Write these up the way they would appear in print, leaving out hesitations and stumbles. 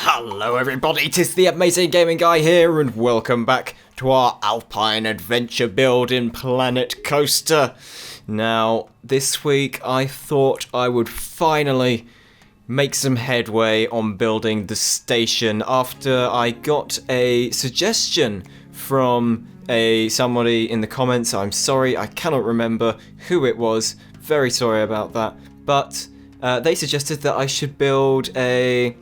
Hello everybody, 'tis the Amazing Gaming Guy here, and welcome back to our Alpine adventure build in Planet Coaster. Now, this week I thought I would finally make some headway on building the station after I got a suggestion from somebody in the comments. I'm sorry, I cannot remember who it was, very sorry about that, but they suggested that I should build a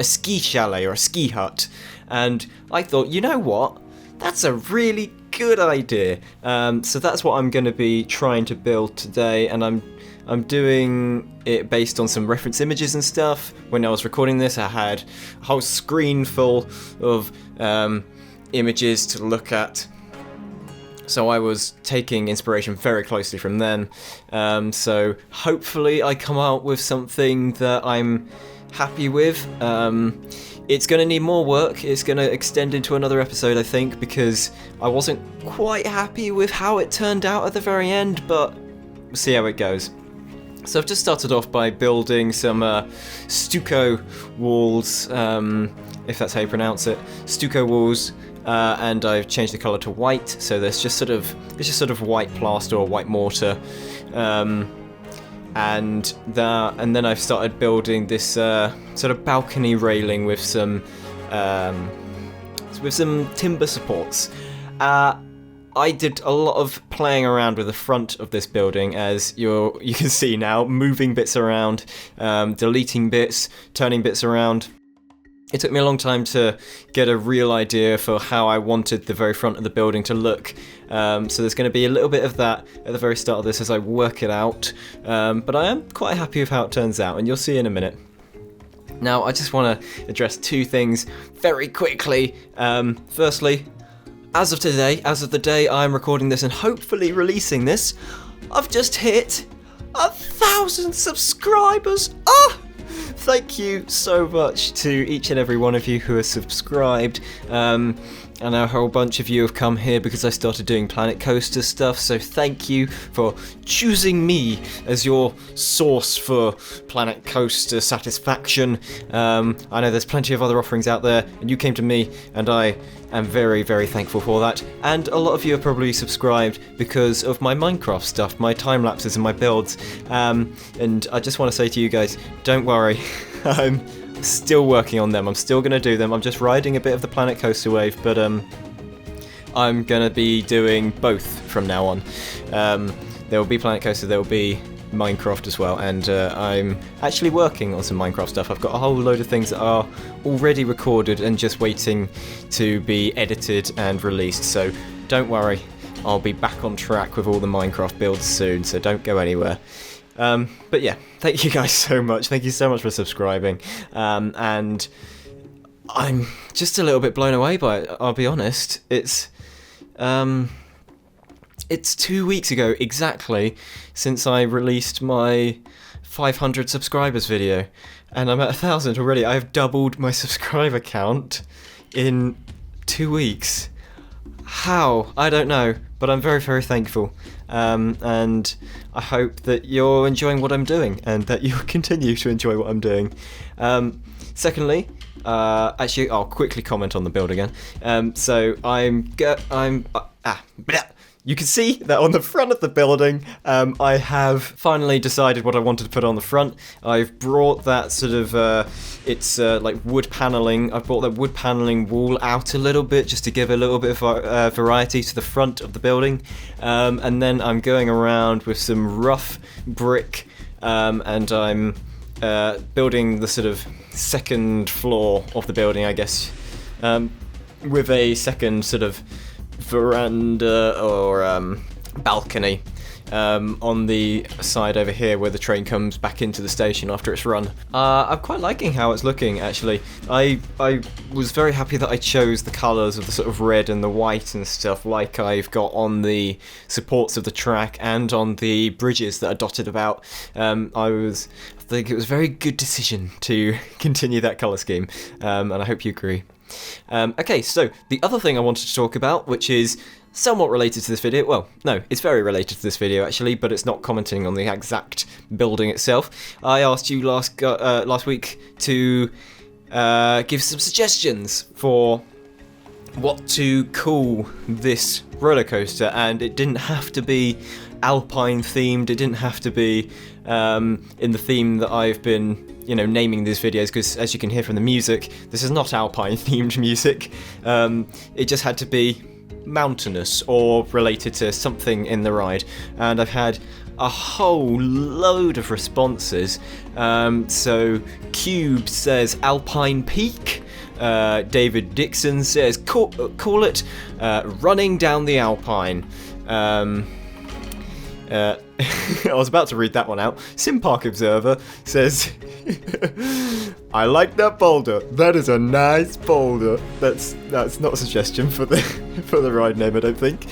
ski chalet or a ski hut, and I thought, you know what, that's a really good idea. So that's what I'm going to be trying to build today, and I'm doing it based on some reference images and stuff. When I was recording this, I had a whole screen full of images to look at, so I was taking inspiration very closely from them. So hopefully I come out with something that I'm happy with. It's going to need more work. It's going to extend into another episode, I think, because I wasn't quite happy with how it turned out at the very end, but we'll see how it goes. So I've just started off by building some stucco walls, if that's how you pronounce it, stucco walls, and I've changed the colour to white, so there's just sort of white plaster or white mortar. And then I've started building this sort of balcony railing with some timber supports. I did a lot of playing around with the front of this building, as you can see now, moving bits around, deleting bits, turning bits around. It took me a long time to get a real idea for how I wanted the very front of the building to look. So there's going to be a little bit of that at the very start of this as I work it out. But I am quite happy with how it turns out, and you'll see in a minute. Now, I just want to address two things very quickly. Firstly, as of today, as of the day I'm recording this and hopefully releasing this, I've just hit 1,000 subscribers! Thank you so much to each and every one of you who has subscribed. And a whole bunch of you have come here because I started doing Planet Coaster stuff, so thank you for choosing me as your source for Planet Coaster satisfaction. I know there's plenty of other offerings out there, and you came to me, and I am very, very thankful for that. And a lot of you have probably subscribed because of my Minecraft stuff, my time lapses and my builds. And I just want to say to you guys, don't worry, I'm still working on them. I'm still going to do them. I'm just riding a bit of the Planet Coaster wave, but I'm going to be doing both from now on. There will be Planet Coaster, there will be Minecraft as well, and I'm actually working on some Minecraft stuff. I've got a whole load of things that are already recorded and just waiting to be edited and released, so don't worry, I'll be back on track with all the Minecraft builds soon, so don't go anywhere. But yeah, thank you guys so much. Thank you so much for subscribing. And I'm just a little bit blown away by it, I'll be honest. It's 2 weeks ago exactly since I released my 500 subscribers video, and I'm at 1,000 already. I've doubled my subscriber count in 2 weeks. How? I don't know, but I'm very, very thankful. And I hope that you're enjoying what I'm doing, and that you'll continue to enjoy what I'm doing. Secondly, actually, I'll quickly comment on the build again. You can see that on the front of the building, I have finally decided what I wanted to put on the front. I've brought that sort of, like wood paneling. I've brought that wood paneling wall out a little bit just to give a little bit of variety to the front of the building. And then I'm going around with some rough brick, and I'm building the sort of second floor of the building, I guess, with a second sort of veranda or balcony on the side over here where the train comes back into the station after it's run. I'm quite liking how it's looking, actually. I was very happy that I chose the colours of the sort of red and the white and stuff like I've got on the supports of the track and on the bridges that are dotted about. I think it was a very good decision to continue that colour scheme, and I hope you agree. Okay, so the other thing I wanted to talk about, which is somewhat related to this video, well, no, it's very related to this video actually, but it's not commenting on the exact building itself. I asked you last week to give some suggestions for what to call this roller coaster, and it didn't have to be Alpine themed. It didn't have to be in the theme that I've been, naming these videos, because as you can hear from the music, this is not Alpine themed music. It just had to be mountainous or related to something in the ride, and I've had a whole load of responses. So Cube says Alpine Peak. David Dixon says call it running down the Alpine. I was about to read that one out. Simpark Observer says, I like that boulder. That is a nice boulder. That's not a suggestion for the for the ride name, I don't think.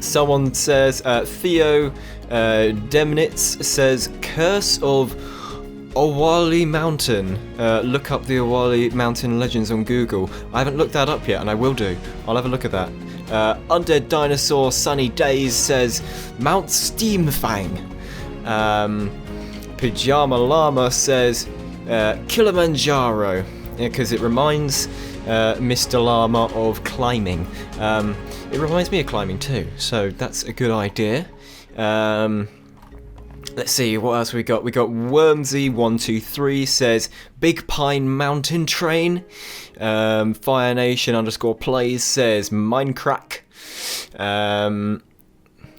Someone says, Theo Demnitz says, Curse of Owali Mountain. Look up the Owali Mountain legends on Google. I haven't looked that up yet, and I will do. I'll have a look at that. Undead Dinosaur Sunny Days says Mount Steamfang. Pajama Llama says Kilimanjaro, because it reminds Mr. Llama of climbing. It reminds me of climbing too, so that's a good idea. Let's see, what else we got? We got Wormsy123 says Big Pine Mountain Train. Fire Nation _plays says Minecraft.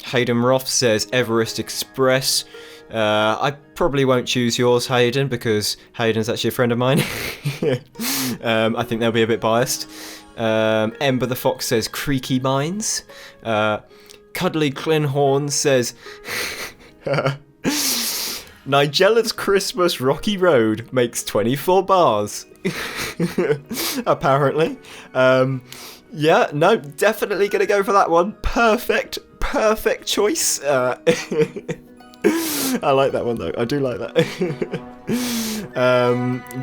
Hayden Roth says Everest Express. I probably won't choose yours, Hayden, because Hayden's actually a friend of mine. I think they'll be a bit biased. Ember the Fox says Creaky Mines. Cuddly Clinhorn says Nigella's Christmas Rocky Road makes 24 bars. Apparently. Yeah, no, definitely gonna go for that one. Perfect choice. I like that one though. I do like that.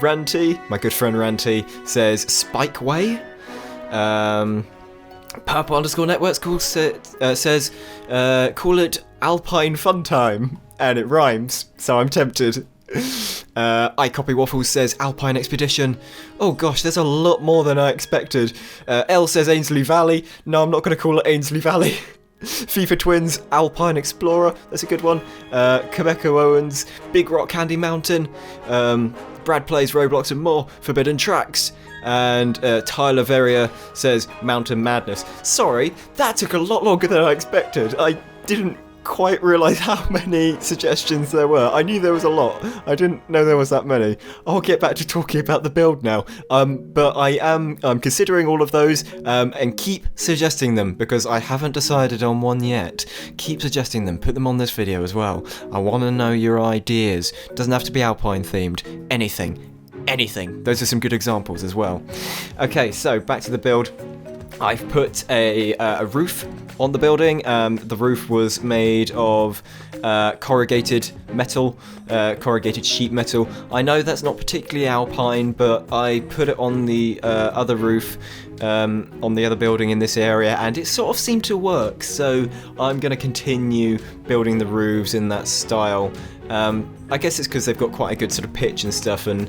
Ranty, my good friend Ranty, says Spikeway. Purple _networks says call it Alpine Fun Time, and it rhymes, so I'm tempted. I Copy Waffles says Alpine Expedition. Oh gosh, there's a lot more than I expected. L says Ainsley Valley. No, I'm not going to call it Ainsley Valley. FIFA Twins, Alpine Explorer. That's a good one. Quebeco Owens, Big Rock Candy Mountain. Brad plays Roblox and more. Forbidden Tracks. And Tyler Verrier says Mountain Madness. Sorry, that took a lot longer than I expected. I didn't quite realise how many suggestions there were. I knew there was a lot. I didn't know there was that many. I'll get back to talking about the build now. But I'm considering all of those, and keep suggesting them, because I haven't decided on one yet. Keep suggesting them. Put them on this video as well. I want to know your ideas. Doesn't have to be Alpine themed. Anything. Those are some good examples as well. Okay, so back to the build. I've put a roof on the building. The roof was made of corrugated metal, corrugated sheet metal. I know that's not particularly Alpine, but I put it on the other roof, on the other building in this area, and it sort of seemed to work. So I'm going to continue building the roofs in that style. I guess it's because they've got quite a good sort of pitch and stuff, and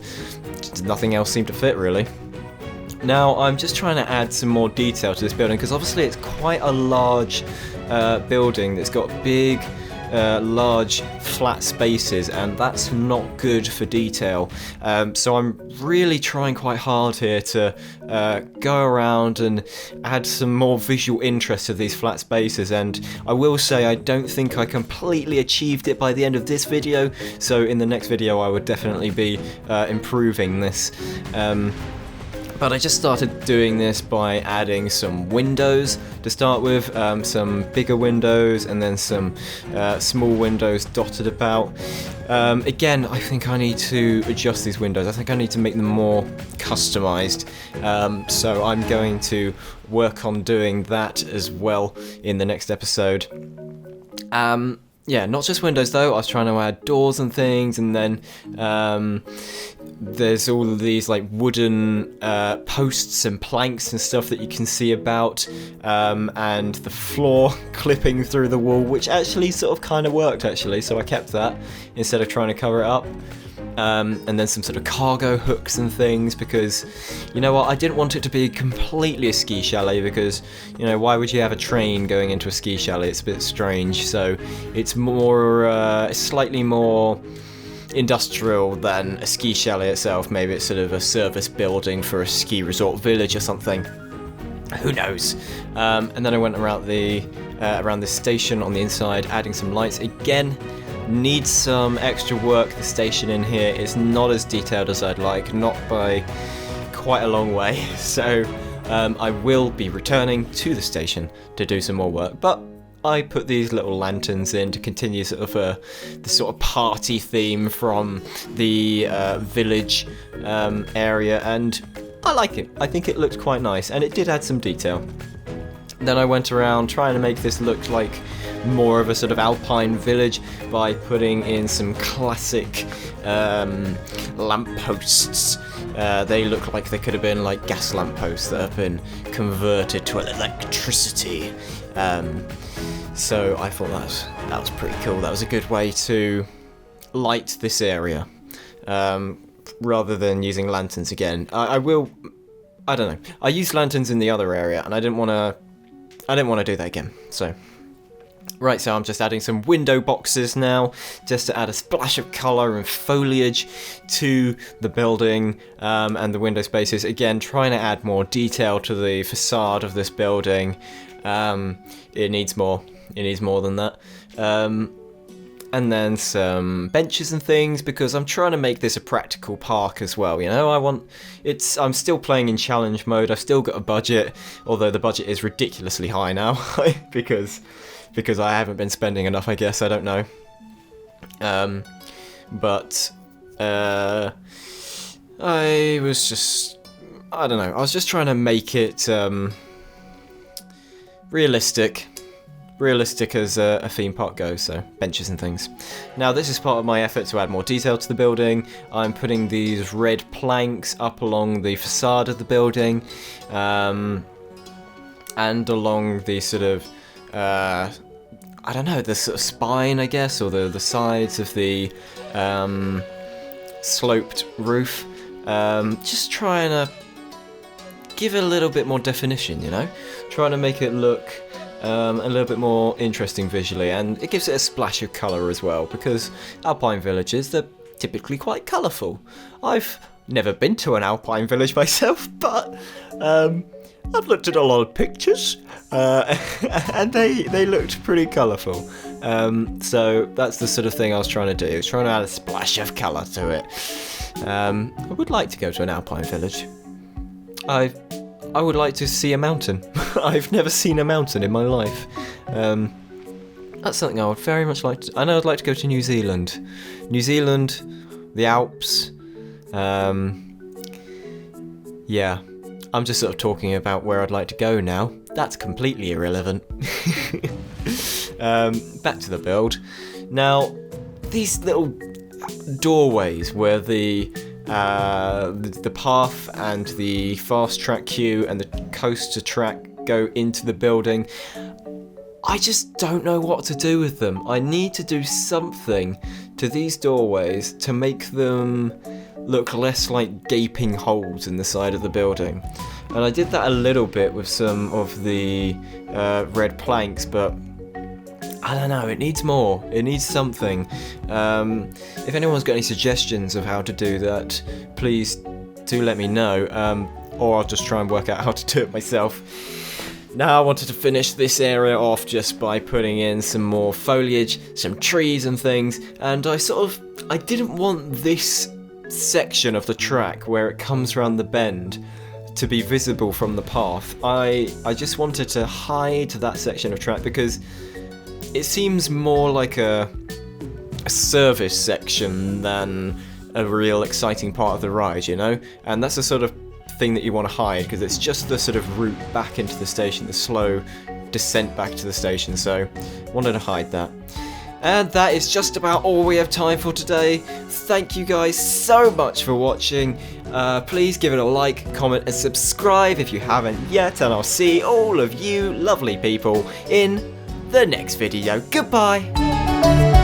just nothing else seemed to fit really. Now I'm just trying to add some more detail to this building, because obviously it's quite a large building that's got big, large flat spaces, and that's not good for detail. So I'm really trying quite hard here to go around and add some more visual interest to these flat spaces, and I will say I don't think I completely achieved it by the end of this video, so in the next video I would definitely be improving this. But I just started doing this by adding some windows to start with, some bigger windows and then some small windows dotted about. Again, I think I need to adjust these windows. I think I need to make them more customized. So I'm going to work on doing that as well in the next episode. Yeah, not just windows though. I was trying to add doors and things, and then there's all of these like wooden posts and planks and stuff that you can see about, and the floor clipping through the wall, which actually sort of kind of worked actually, so I kept that instead of trying to cover it up. And then some sort of cargo hooks and things, because you know what, I didn't want it to be completely a ski chalet, because you know, why would you have a train going into a ski chalet? It's a bit strange. So it's more slightly more industrial than a ski chalet itself. Maybe it's sort of a service building for a ski resort village or something, who knows. And then I went around the station on the inside, adding some lights. Again, needs some extra work. The station in here is not as detailed as I'd like, not by quite a long way, so I will be returning to the station to do some more work, but I put these little lanterns in to continue sort of the sort of party theme from the village area, and I like it. I think it looked quite nice, and it did add some detail. Then I went around trying to make this look like more of a sort of Alpine village by putting in some classic lampposts. They look like they could have been like gas lampposts that have been converted to electricity. So I thought that was pretty cool. That was a good way to light this area, rather than using lanterns again. I don't know. I used lanterns in the other area, and I didn't want to do that again. So. Right, so I'm just adding some window boxes now, just to add a splash of colour and foliage to the building and the window spaces. Again, trying to add more detail to the facade of this building. It needs more. It needs more than that. And then some benches and things, because I'm trying to make this a practical park as well. You know, I'm still playing in challenge mode. I've still got a budget, although the budget is ridiculously high now because I haven't been spending enough, I guess. I don't know. But I was just trying to make it realistic as a theme park goes, so benches and things. Now this is part of my effort to add more detail to the building. I'm putting these red planks up along the facade of the building, and along the sort of I don't know, the sort of spine, I guess, or the sides of the sloped roof. Just trying to give it a little bit more definition, you know? Trying to make it look a little bit more interesting visually, and it gives it a splash of colour as well, because Alpine villages, they're typically quite colourful. I've never been to an Alpine village myself, but I've looked at a lot of pictures, and they looked pretty colourful. So that's the sort of thing I was trying to do. I was trying to add a splash of colour to it. I would like to go to an Alpine village. I would like to see a mountain. I've never seen a mountain in my life. That's something I would very much like to... I know I'd like to go to New Zealand. New Zealand, the Alps. Yeah. I'm just sort of talking about where I'd like to go now. That's completely irrelevant. Back to the build. Now, these little doorways where the path and the fast track queue and the coaster track go into the building, I just don't know what to do with them. I need to do something to these doorways to make them look less like gaping holes in the side of the building. And I did that a little bit with some of the red planks, but I don't know, it needs more. It needs something. If anyone's got any suggestions of how to do that, please do let me know, or I'll just try and work out how to do it myself. Now I wanted to finish this area off just by putting in some more foliage, some trees and things, and I didn't want this section of the track where it comes around the bend to be visible from the path. I just wanted to hide that section of track because it seems more like a service section than a real exciting part of the ride, you know? And that's the sort of thing that you want to hide, because it's just the sort of route back into the station, the slow descent back to the station, so wanted to hide that. And that is just about all we have time for today. Thank you guys so much for watching. Please give it a like, comment and subscribe if you haven't yet, and I'll see all of you lovely people in the next video. Goodbye!